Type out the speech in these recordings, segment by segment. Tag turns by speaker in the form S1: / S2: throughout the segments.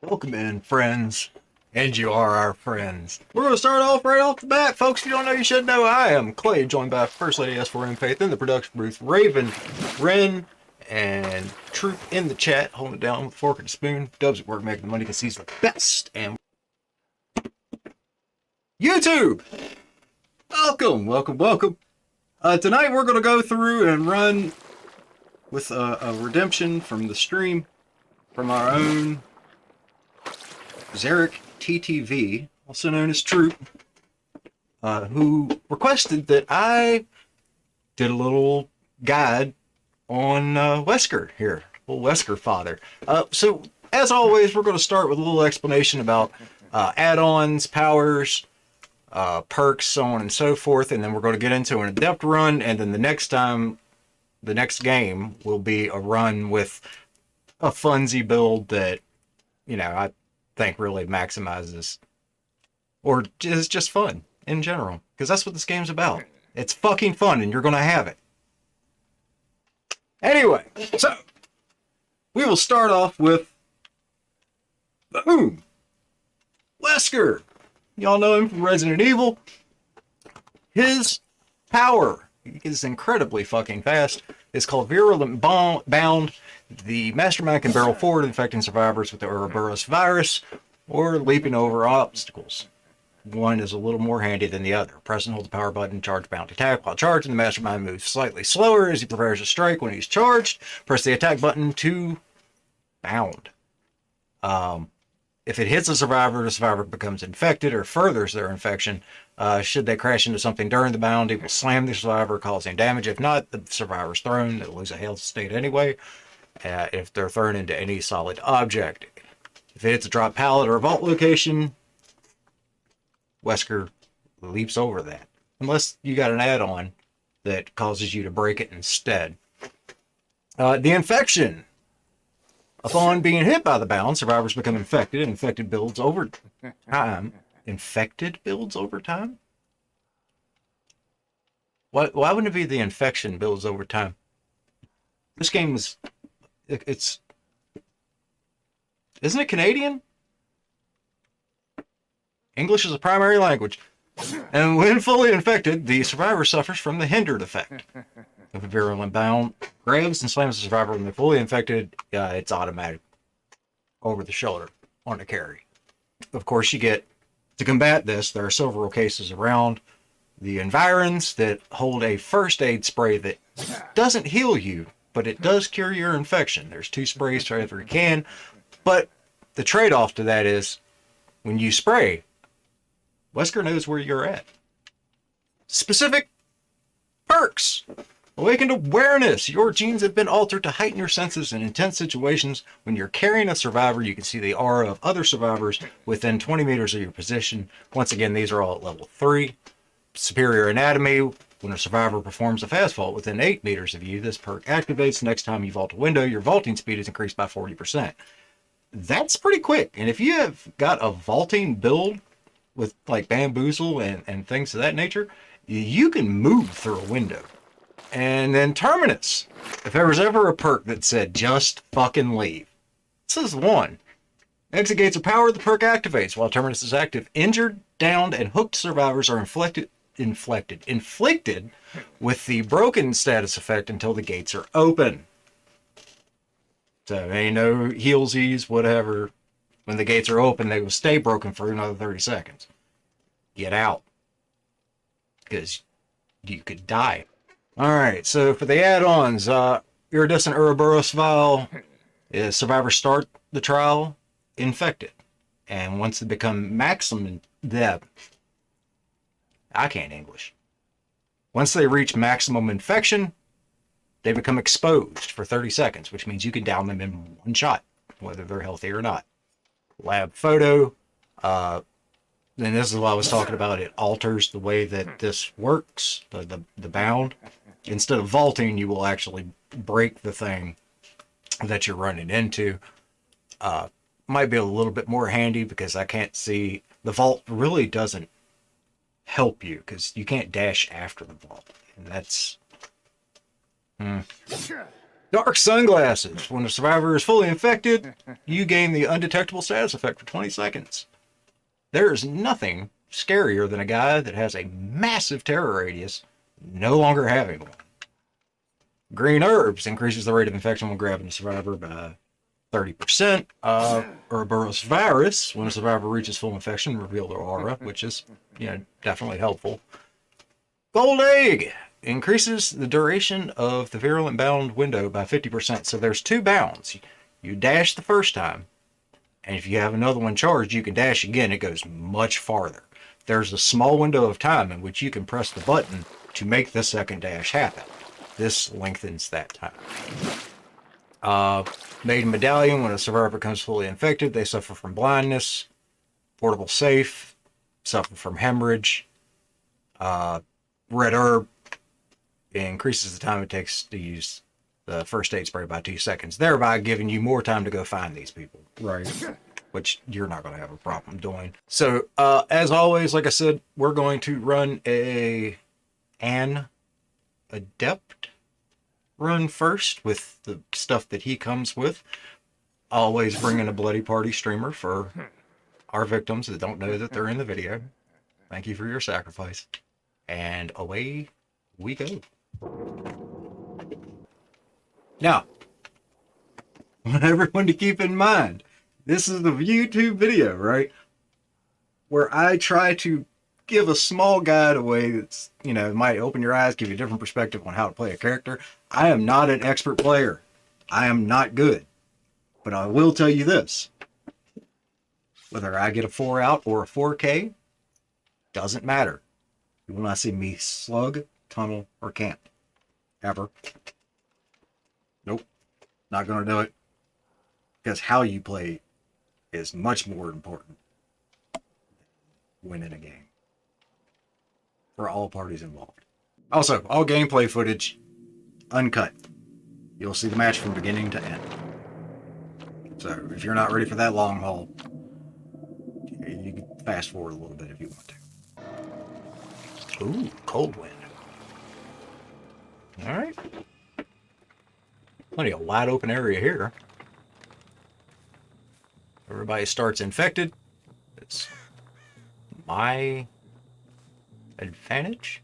S1: Welcome in, friends. And you are our friends. We're going to start off right off the bat. Folks, if you don't know, you should know. I am Clay, joined by First Lady S4M Faith in the production booth, Raven, Ren, and Troop in the chat, holding it down with a fork and a spoon. Dubs at work making the money because he's the best. And YouTube! Welcome. Tonight we're going to go through and run with a redemption from the stream from our own Zarek TTV, also known as Troop, who requested that I did a little guide on Wesker here, little Wesker father. So, as always, we're going to start with a little explanation about add-ons, powers, perks, so on and so forth, and then we're going to get into an Adept run, and then the next game will be a run with a funsy build that, I think really maximizes, or is just fun in general, because that's what this game's about. It's fucking fun, and you're going to have it. Anyway, so we will start off with boom, Wesker. Y'all know him from Resident Evil. His power is incredibly fucking fast. It's called Virulent Bound. The Mastermind can barrel forward, infecting survivors with the Ouroboros virus, or leaping over obstacles. One is a little more handy than the other. Press and hold the power button, charge bound attack. While charging, the Mastermind moves slightly slower as he prepares to strike. When he's charged, press the attack button to bound. If it hits a survivor, the survivor becomes infected or furthers their infection. Should they crash into something during the bound, it will slam the survivor, causing damage. If not, the survivor's thrown. They'll lose a health state anyway. If they're thrown into any solid object. If it hits a drop pallet or a vault location, Wesker leaps over that. Unless you got an add-on that causes you to break it instead. The infection. Upon being hit by the bound, survivors become infected, and infected builds over time. Infected builds over time? Why wouldn't it be the infection builds over time? This game is... It's... Isn't it Canadian? English is a primary language. And when fully infected, the survivor suffers from the hindered effect. If a virulent bound grabs and slams the survivor when they're fully infected, it's automatic over the shoulder on a carry. Of course, you get to combat this. There are several cases around the environs that hold a first aid spray that doesn't heal you, but it does cure your infection. There's 2 sprays for every can, but the trade-off to that is when you spray, Wesker knows where you're at. Specific perks. Awakened awareness. Your genes have been altered to heighten your senses in intense situations. When you're carrying a survivor, you can see the aura of other survivors within 20 meters of your position. Once again, these are all at level 3. Superior anatomy. When a survivor performs a fast vault within 8 meters of you, this perk activates. Next time you vault a window, your vaulting speed is increased by 40%. That's pretty quick. And if you have got a vaulting build with like bamboozle and things of that nature, you can move through a window. And then Terminus. If there was ever a perk that said, just fucking leave. This is one. Exit gates are powered, the perk activates. While Terminus is active, injured, downed, and hooked survivors are inflicted with the broken status effect until the gates are open. So, ain't no healsies, whatever. When the gates are open, they will stay broken for another 30 seconds. Get out. Because you could die. Alright, so for the add-ons, Iridescent Ouroboros Vial is survivors start the trial infected. And once they become maximum depth, I can't English. Once they reach maximum infection, they become exposed for 30 seconds, which means you can down them in one shot, whether they're healthy or not. Lab photo, and this is what I was talking about, it alters the way that this works, the bound. Instead of vaulting, you will actually break the thing that you're running into. Might be a little bit more handy because I can't see, the vault really doesn't help you because you can't dash after the vault. And that's Dark sunglasses. When a survivor is fully infected, you gain the undetectable status effect for 20 seconds. There is nothing scarier than a guy that has a massive terror radius no longer having one. Green herbs increases the rate of infection when grabbing a survivor by 30%. Ouroboros virus, when a survivor reaches full infection, reveal their aura, which is, definitely helpful. Gold egg increases the duration of the virulent bound window by 50%. So there's 2 bounds. You dash the first time, and if you have another one charged, you can dash again. It goes much farther. There's a small window of time in which you can press the button to make the second dash happen. This lengthens that time. Maiden medallion, when a survivor becomes fully infected, they suffer from blindness. Portable safe, suffer from hemorrhage. Red herb increases the time it takes to use the first aid spray by 2 seconds, thereby giving you more time to go find these people. Right. Which you're not going to have a problem doing. So, as always, like I said, we're going to run an Adept run first with the stuff that he comes with. Always bringing a bloody party streamer for our victims that don't know that they're in the video. Thank you for your sacrifice. And away we go. Now, I want everyone to keep in mind, this is the YouTube video, right? Where I try to give a small guide away that's, might open your eyes, give you a different perspective on how to play a character. I am not an expert player. I am not good. But I will tell you this. Whether I get a 4 out or a 4K, doesn't matter. You will not see me slug, tunnel, or camp. Ever. Nope. Not going to do it. Because how you play is much more important than winning a game. For all parties involved. Also, all gameplay footage, uncut. You'll see the match from beginning to end. So, if you're not ready for that long haul, you can fast forward a little bit if you want to. Ooh, cold wind. Alright. Plenty of wide open area here. Everybody starts infected. It's my advantage.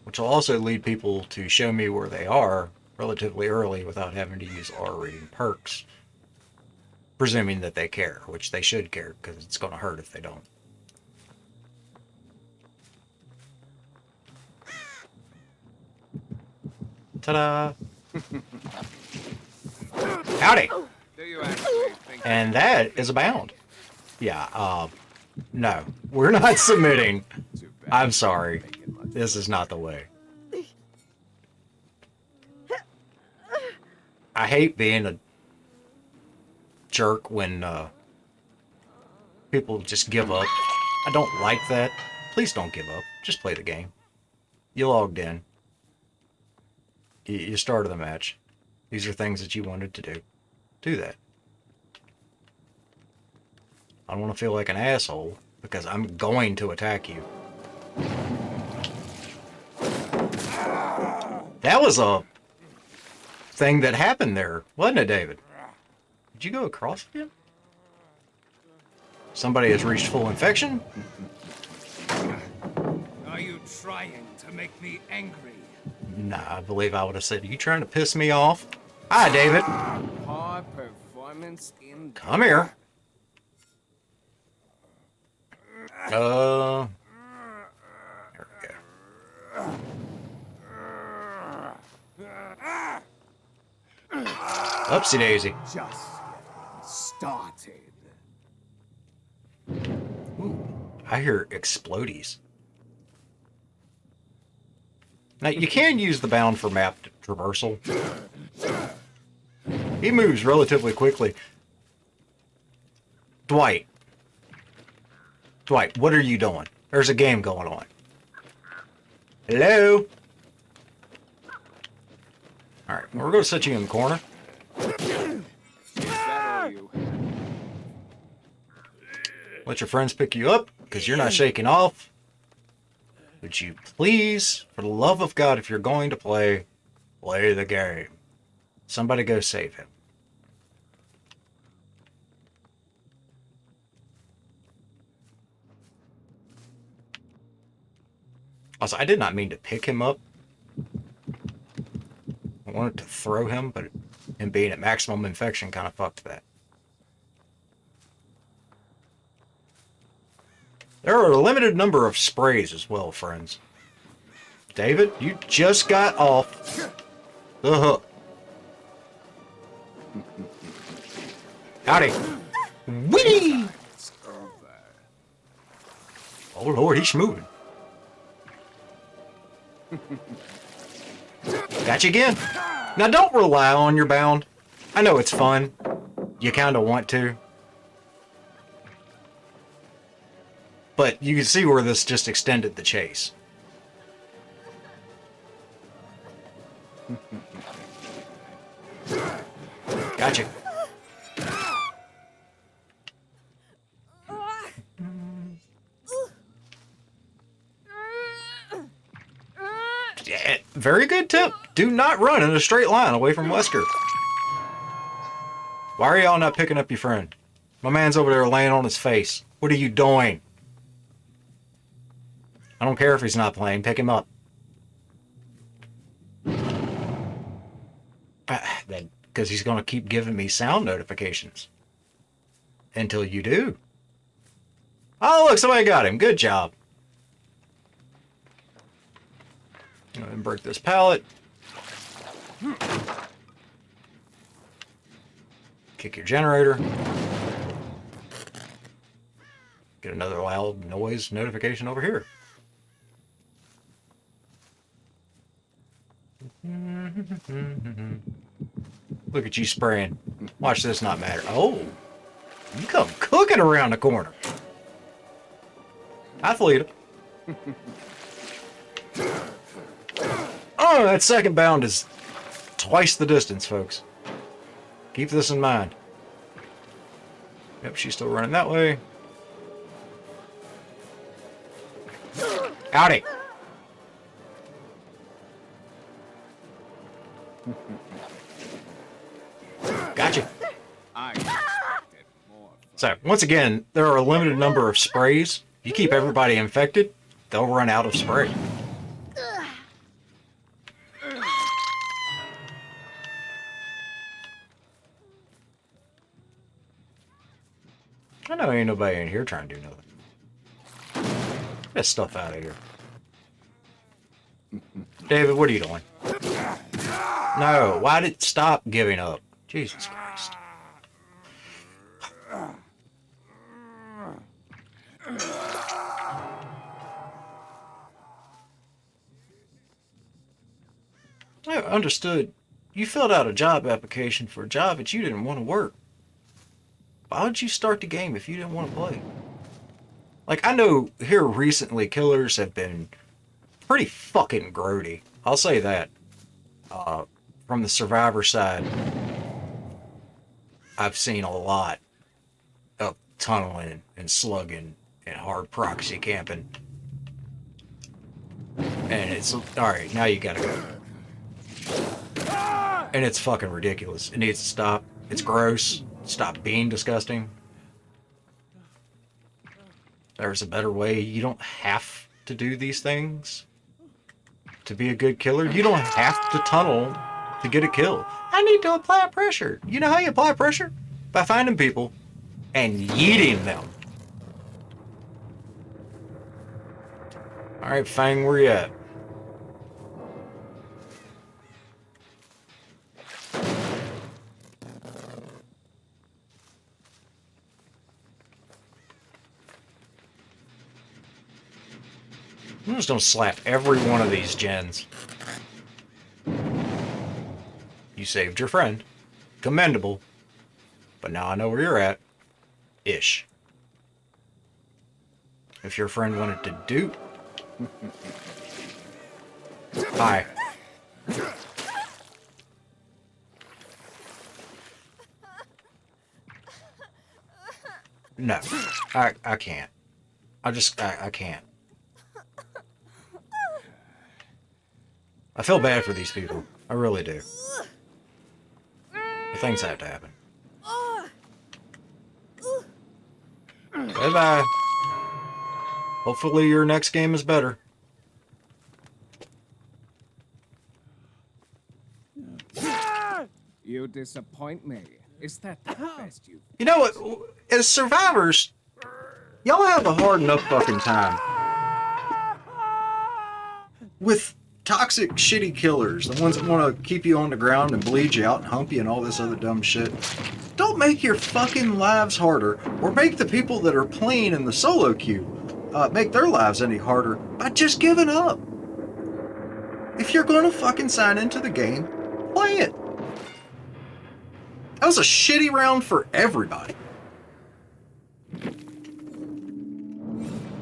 S1: Which will also lead people to show me where they are relatively early without having to use R rating perks. Presuming that they care, which they should care, because it's going to hurt if they don't. Ta-da! Howdy! And that is a bound. Yeah, no. We're not submitting. I'm sorry. This is not the way. I hate being a jerk when people just give up. I don't like that. Please don't give up. Just play the game. You logged in. You started the match. These are things that you wanted to do. Do that. I don't want to feel like an asshole because I'm going to attack you. That was a thing that happened there, wasn't it, David? Did you go across again? Somebody has reached full infection?
S2: Are you trying to make me angry?
S1: Nah, I believe I would have said, are you trying to piss me off? Hi, David.
S2: High performance in...
S1: Come here. There we go. Oopsie daisy.
S2: Just started.
S1: Ooh, I hear explodies. Now, you can use the bound for map traversal. He moves relatively quickly. Dwight. Dwight, what are you doing? There's a game going on. Hello? Alright, we're going to set you in the corner.
S2: Is that all you?
S1: Let your friends pick you up, because you're not shaking off. Would you please, for the love of God, if you're going to play, Play the game. Somebody go save him. Also, I did not mean to pick him up. I wanted to throw him, but him being at maximum infection kind of fucked that. There are a limited number of sprays as well, friends. David, you just got off the hook. Howdy. Whee! Oh Lord, he's moving. Got you again. Now don't rely on your bound. I know it's fun. You kind of want to. But you can see where this just extended the chase. Gotcha. Yeah, very good tip. Do not run in a straight line away from Wesker. Why are y'all not picking up your friend? My man's over there laying on his face. What are you doing? I don't care if he's not playing. Pick him up. Because he's going to keep giving me sound notifications. Until you do. Oh, look, somebody got him. Good job. Go ahead and break this pallet. Kick your generator. Get another loud noise notification over here. Look at you spraying. Watch this not matter. Oh, you come cooking around the corner. Athlete. Oh, that second bound is twice the distance, folks. Keep this in mind. Yep, she's still running that way. Howdy. Gotcha. So, once again, there are a limited number of sprays. You keep everybody infected, they'll run out of spray. I know ain't nobody in here trying to do nothing. Get that stuff out of here. David, what are you doing? No, why did it stop giving up? Jesus Christ. I understood. You filled out a job application for a job that you didn't want to work. Why would you start the game if you didn't want to play? Like, I know here recently killers have been pretty fucking grody. I'll say that. From the survivor side, I've seen a lot of tunneling and slugging and hard proxy camping. And it's, alright, now you gotta go. And it's fucking ridiculous. It needs to stop. It's gross. Stop being disgusting. There's a better way. You don't have to do these things to be a good killer. You don't have to tunnel to get a kill. I need to apply pressure. You know how you apply pressure? By finding people and yeeting them. Alright, Fang, where you at? I'm just gonna slap every one of these gens. You saved your friend. Commendable. But now I know where you're at. Ish. If your friend wanted to do... Hi. No. I can't. I can't. I feel bad for these people. I really do. The things have to happen. Bye-bye. Hopefully your next game is better.
S2: You disappoint me. Is that the best you?
S1: You know what? As survivors, y'all have a hard enough fucking time with toxic, shitty killers, the ones that want to keep you on the ground and bleed you out and hump you and all this other dumb shit. Don't make your fucking lives harder, or make the people that are playing in the solo queue make their lives any harder by just giving up. If you're going to fucking sign into the game, play it. That was a shitty round for everybody.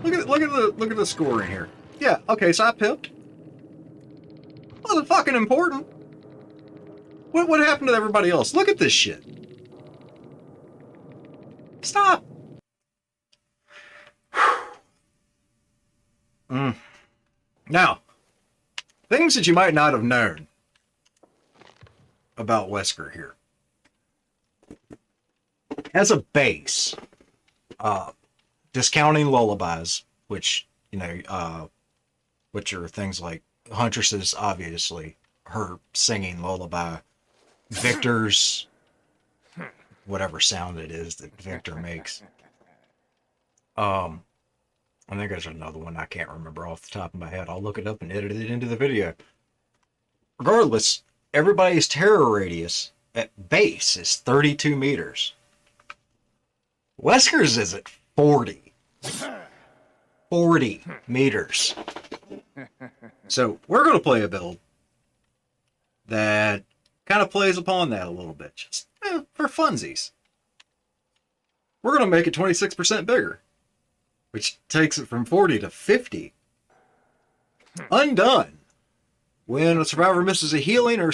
S1: Look at the score in here. Yeah, okay, so I pipped. Wasn't fucking important. What happened to everybody else? Look at this shit. Stop. Now, things that you might not have known about Wesker here. As a base, discounting lullabies, which, you know, which are things like Huntress's, obviously, her singing lullaby, Victor's, whatever sound it is that Victor makes. I think there's another one I can't remember off the top of my head. I'll look it up and edit it into the video. Regardless, everybody's terror radius at base is 32 meters. Wesker's is at 40. 40 meters. So we're going to play a build that kind of plays upon that a little bit. Just for funsies. We're going to make it 26% bigger, which takes it from 40 to 50. Undone. When a survivor misses a healing or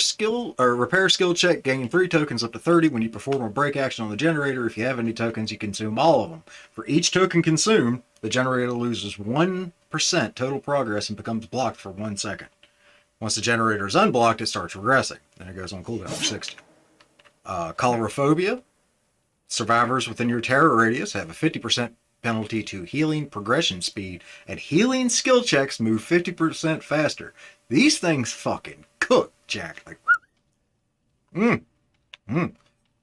S1: repair skill check, gain 3 tokens up to 30. When you perform a break action on the generator, if you have any tokens, you consume all of them. For each token consumed, the generator loses 1% total progress and becomes blocked for 1 second. Once the generator is unblocked, it starts regressing. Then it goes on cooldown for 60. Choleraphobia. Survivors within your terror radius have a 50% penalty to healing progression speed, and healing skill checks move 50% faster. These things fucking cook, Jack. Like, And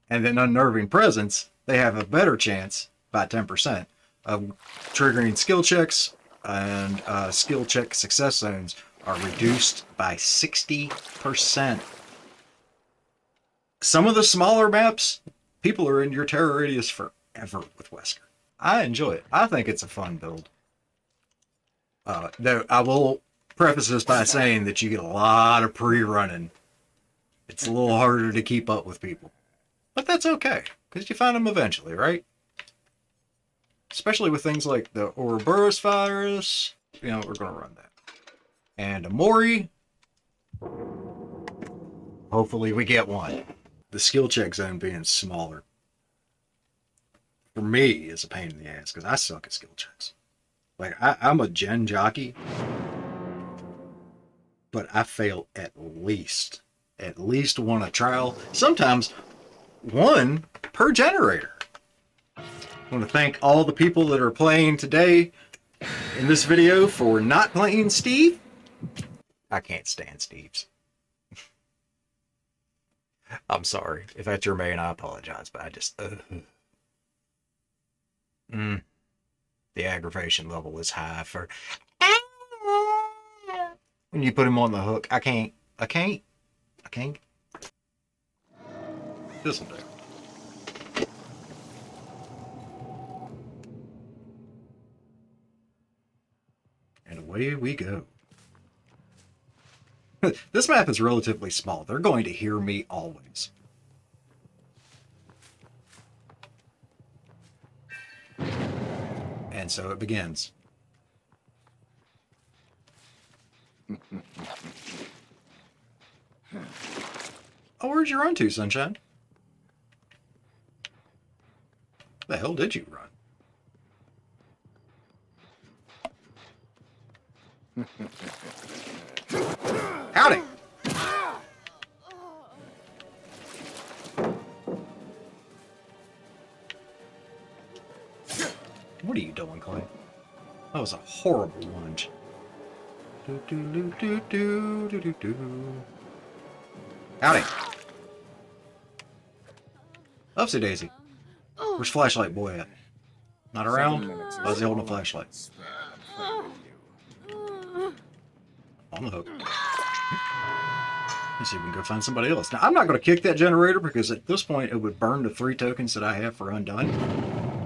S1: then unnerving presence, they have a better chance, by 10%, of triggering skill checks, and skill check success zones are reduced by 60%. Some of the smaller maps, people are in your terror radius forever with Wesker. I enjoy it. I think it's a fun build. Though I will preface this by saying that you get a lot of pre-running. It's a little harder to keep up with people. But that's okay, because you find them eventually, right? Especially with things like the Ouroboros virus. You know, we're going to run that. And Amori. Hopefully we get one. The skill check zone being smaller, for me, is a pain in the ass, because I suck at skill checks. Like, I'm a gen jockey, but I fail at least one a trial, sometimes one per generator. I want to thank all the people that are playing today in this video for not playing Steve. I can't stand Steve's. I'm sorry. If that's your main, I apologize, but I just... The aggravation level is high for... When you put him on the hook, I can't. This'll do. And away we go. This map is relatively small. They're going to hear me always. And so it begins. Oh, where'd you run to, Sunshine? The hell did you run? Howdy! Dylan Clay. That was a horrible lunge. Do, do, do, do, do, do, do, do. Howdy. Upsy daisy. Where's flashlight boy at? Not around? Why is he holding a flashlight? On the hook. Let's see if we can go find somebody else. Now, I'm not going to kick that generator because at this point it would burn the 3 tokens that I have for undone.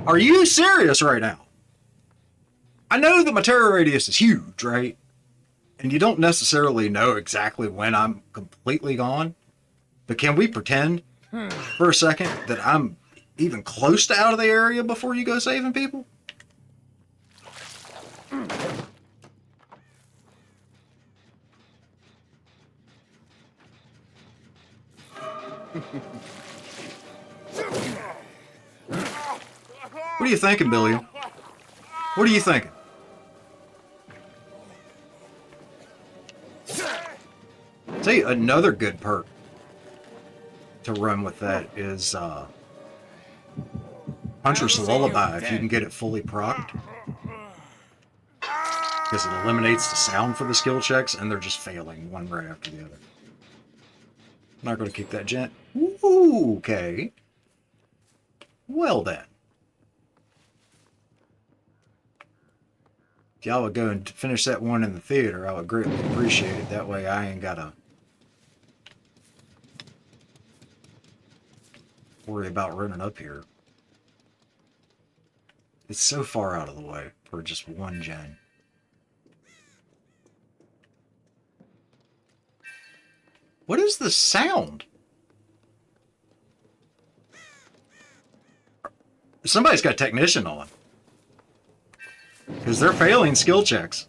S1: Are you serious right now? I know that my terror radius is huge, right? And you don't necessarily know exactly when I'm completely gone. But can we pretend for a second that I'm even close to out of the area before you go saving people? What are you thinking, Billiam? What are you thinking? Tell you another good perk to run with that is Puncher's Lullaby if you can get it fully procced. Because it eliminates the sound for the skill checks and they're just failing one right after the other. I'm not going to kick that gent. Ooh, okay. Well then. If y'all would go and finish that one in the theater, I would greatly appreciate it. That way I ain't got to worry about running up here. It's so far out of the way for just one gen. What is the sound? Somebody's got technician on. Because they're failing skill checks.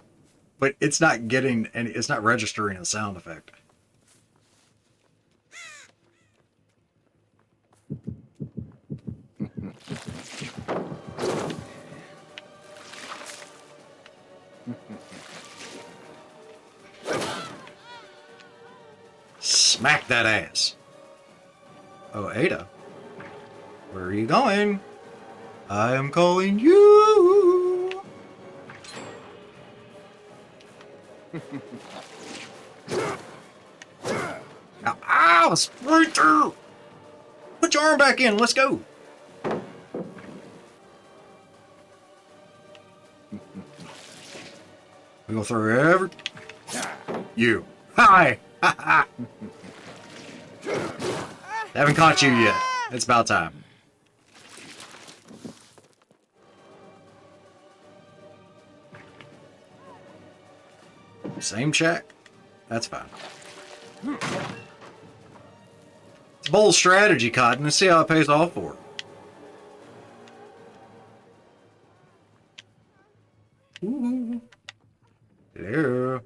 S1: But it's not getting any, it's not registering a sound effect. Smack that ass. Oh, Ada. Where are you going? I am calling you. Ow, sprinter! Put your arm back in. Let's go. We're gonna throw every... You. Hi! Ha ha! Haven't caught you yet. It's about time. Same check. That's fine. It's a bold strategy, Cotton. Let's see how it pays off for it. Ooh. Hello.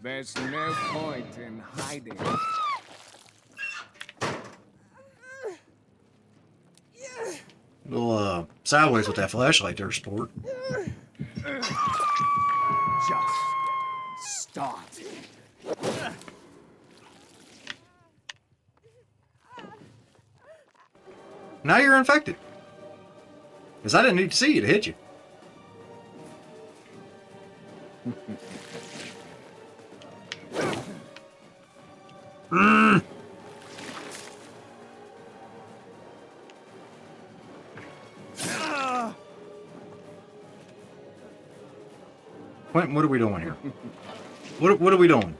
S2: There's no point in hiding.
S1: Little sideways with that flashlight there, sport.
S2: Just started.
S1: Now you're infected. Because I didn't need to see you to hit you. Quentin, what are we doing here? What are we doing?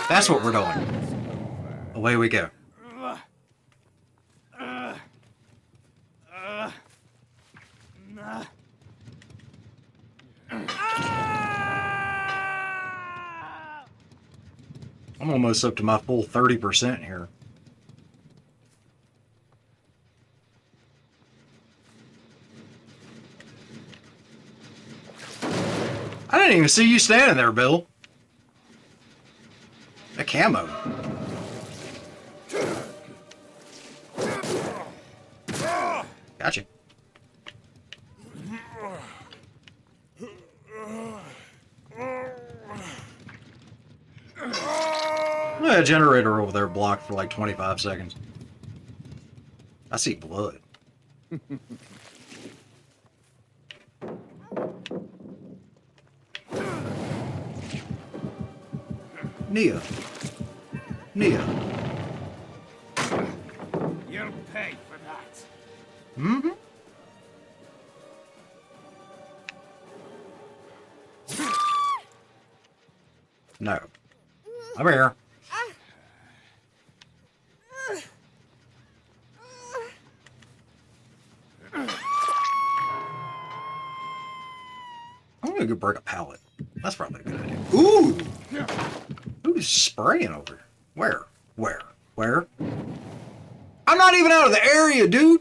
S1: That's what we're doing. Away we go. I'm almost up to my full 30% here. I didn't even see you standing there, Bill. A camo. Gotcha. That generator over there blocked for like 25 seconds. I see blood. Nia. Nia.
S2: You'll pay for that.
S1: Mm-hmm. No. I'm here. I'm gonna go break a pallet. That's probably a good idea. Ooh! Who's spraying over? Where? Where? Where? I'm not even out of the area, dude!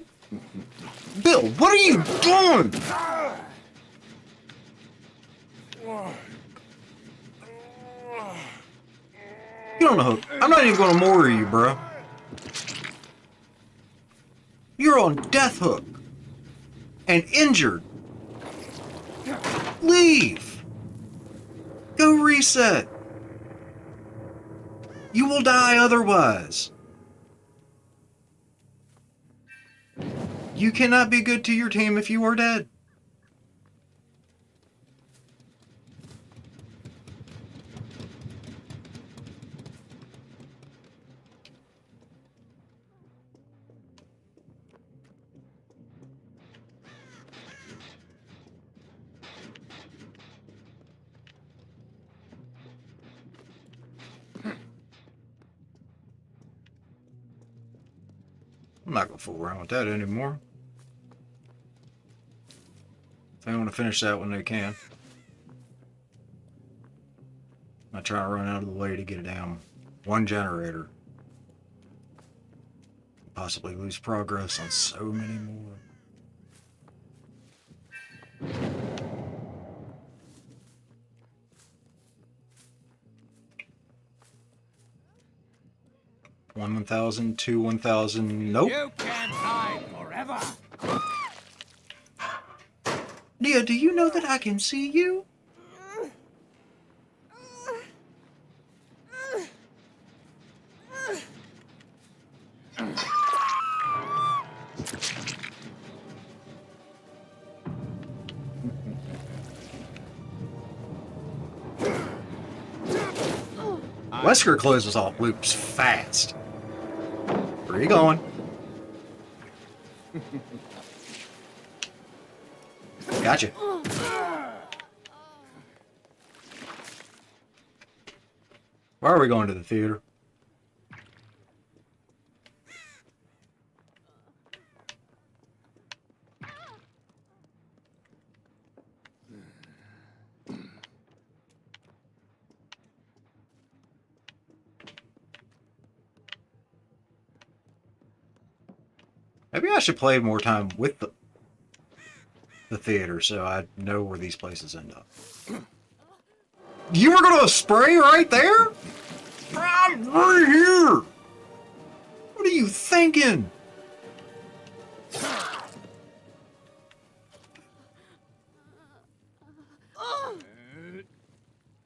S1: Bill, what are you doing? Get on the hook. I'm not even gonna moor you, bro. You're on death hook. And injured. Leave. Go reset. You will die otherwise. You cannot be good to your team if you are dead. I'm not gonna fool around with that anymore. If they want to finish that when they can. I'm not trying to run out of the way to get down one generator. Possibly lose progress on so many more. One 1,000, two 1,000. Nope.
S2: You can't hide forever.
S1: Nia, do you know that I can see you? Wesker closes off loops fast. Where are you going? Gotcha. Why are we going to the theater? Maybe I should play more time with the theater so I know where these places end up. You were gonna spray right there? I'm right here! What are you thinking?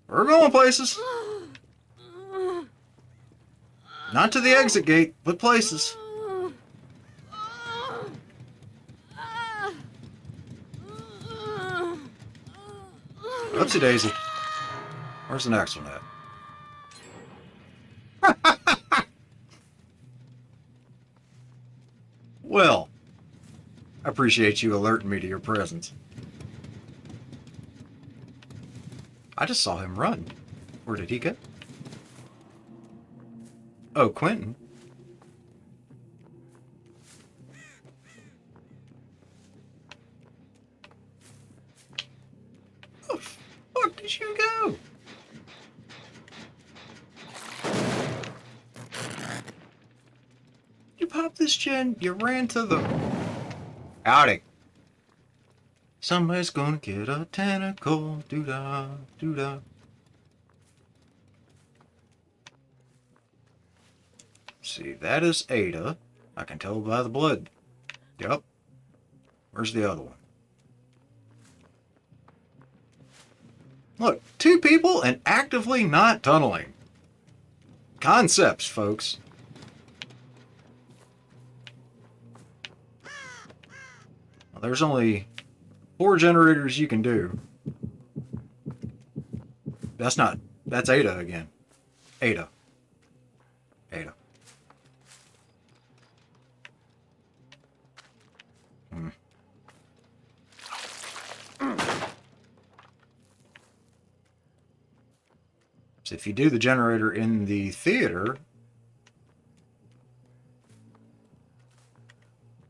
S1: We're going places. Not to the exit gate, but places. Oopsie daisy. Where's the next one at? Well, I appreciate you alerting me to your presence. I just saw him run. Where did he go? Oh, Quentin. Where did you go? You popped this gen, you ran to the... Howdy. Somebody's gonna get a tentacle. Doo-da, doo-da. See, that is Ada. I can tell by the blood. Yep. Where's the other one? Look, two people and actively not tunneling. Concepts, folks. There's only 4 generators you can do. That's not... That's Ada again. Ada. Ada. So if you do the generator in the theater,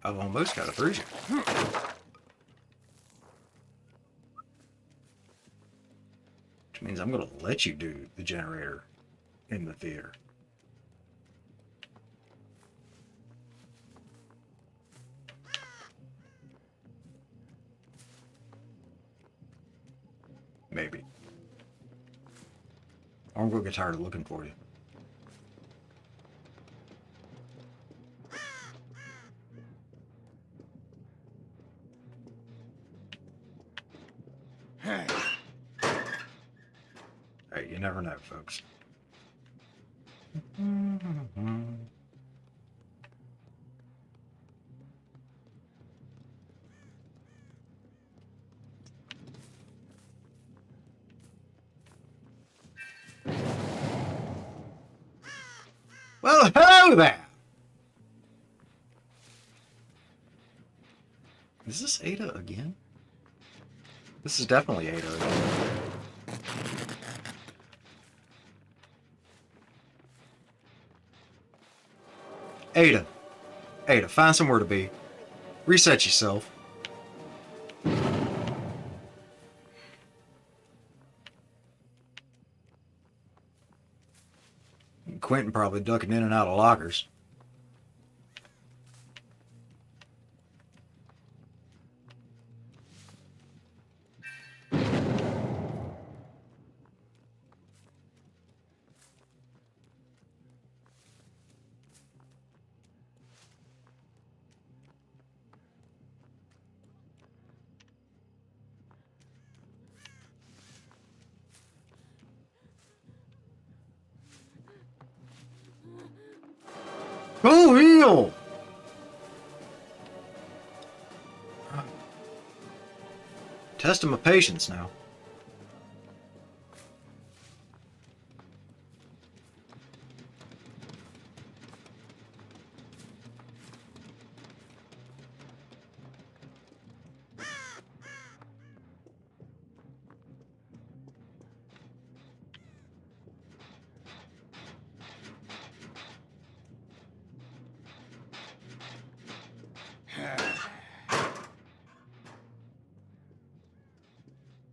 S1: I've almost got a 3. Which means I'm going to let you do the generator in the theater. Maybe. Or I'm going to get tired of looking for you. Hey, you never know, folks. Well, hello there! Is this Ada again? This is definitely Ada again. Ada. Ada, find somewhere to be. Reset yourself. Quentin probably ducking in and out of lockers. Go heal! Testing my patience now.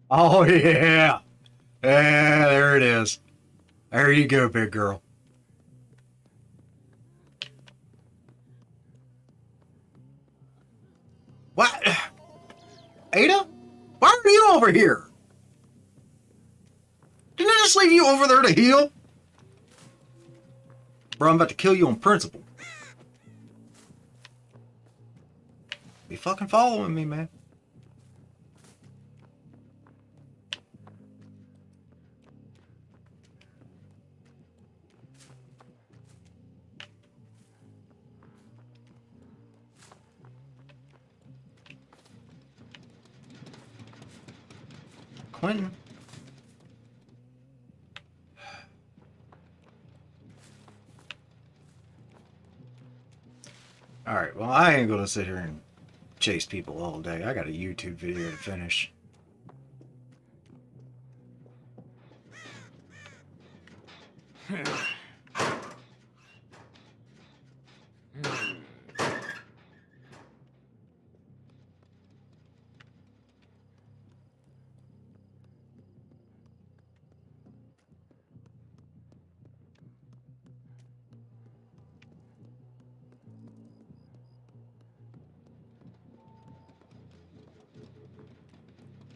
S1: Oh, yeah. Yeah, there it is. There you go, big girl. What? Ada? Why are you over here? Didn't I just leave you over there to heal? Bro, I'm about to kill you on principle. Be fucking following me, man. Quentin. Alright, well, I ain't gonna sit here and chase people all day. I got a YouTube video to finish.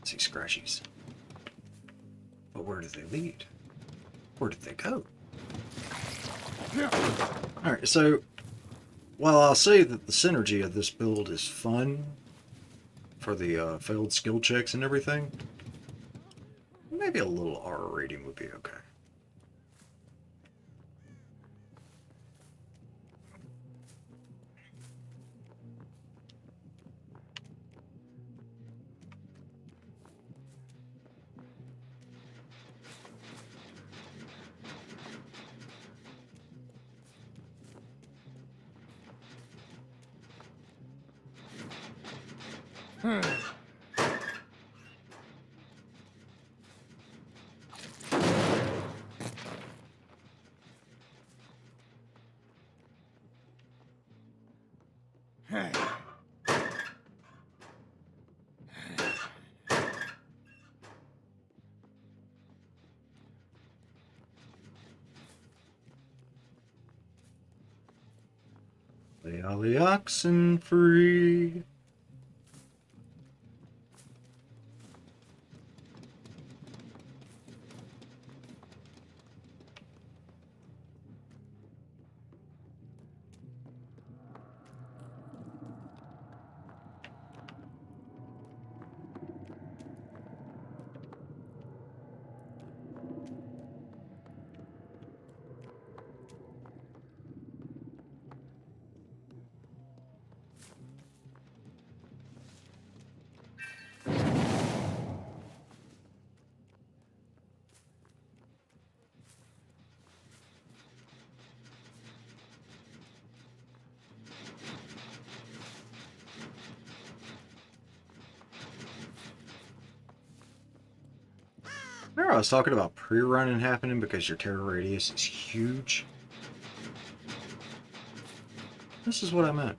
S1: See scratchies. But where did they lead? Where did they go? Alright, so while I'll say that the synergy of this build is fun for the failed skill checks and everything, maybe a little R rating would be okay. Lay all the oxen free. Remember I was talking about pre-running happening because your terror radius is huge? This is what I meant.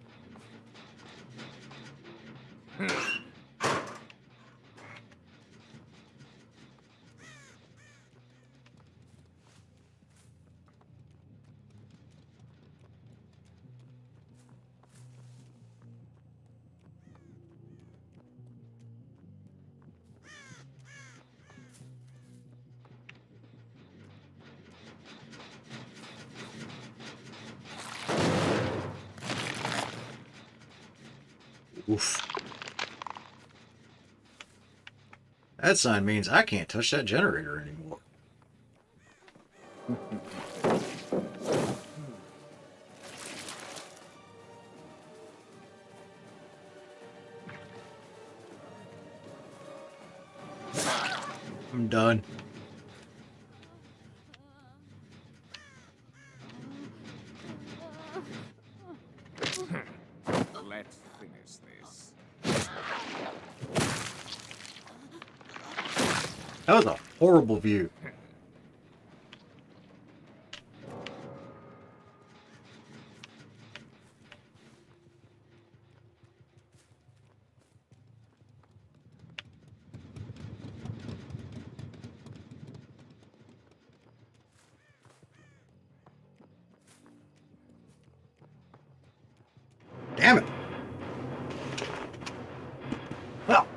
S1: Oof. That sign means I can't touch that generator anymore. I'm done.
S2: Let's finish this.
S1: That was a horrible view. Damn it. Well,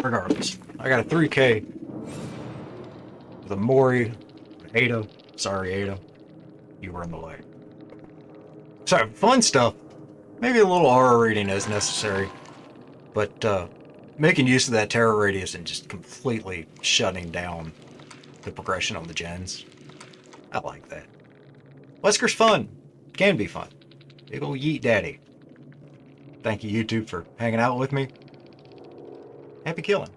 S1: regardless, I got a 3K with a Mori, Ada. Sorry, Ada. You were in the way. So, fun stuff. Maybe a little horror rating is necessary. But making use of that terror radius and just completely shutting down the progression on the gens. I like that. Wesker's fun. Can be fun. Big ol' yeet daddy. Thank you, YouTube, for hanging out with me. Happy killing.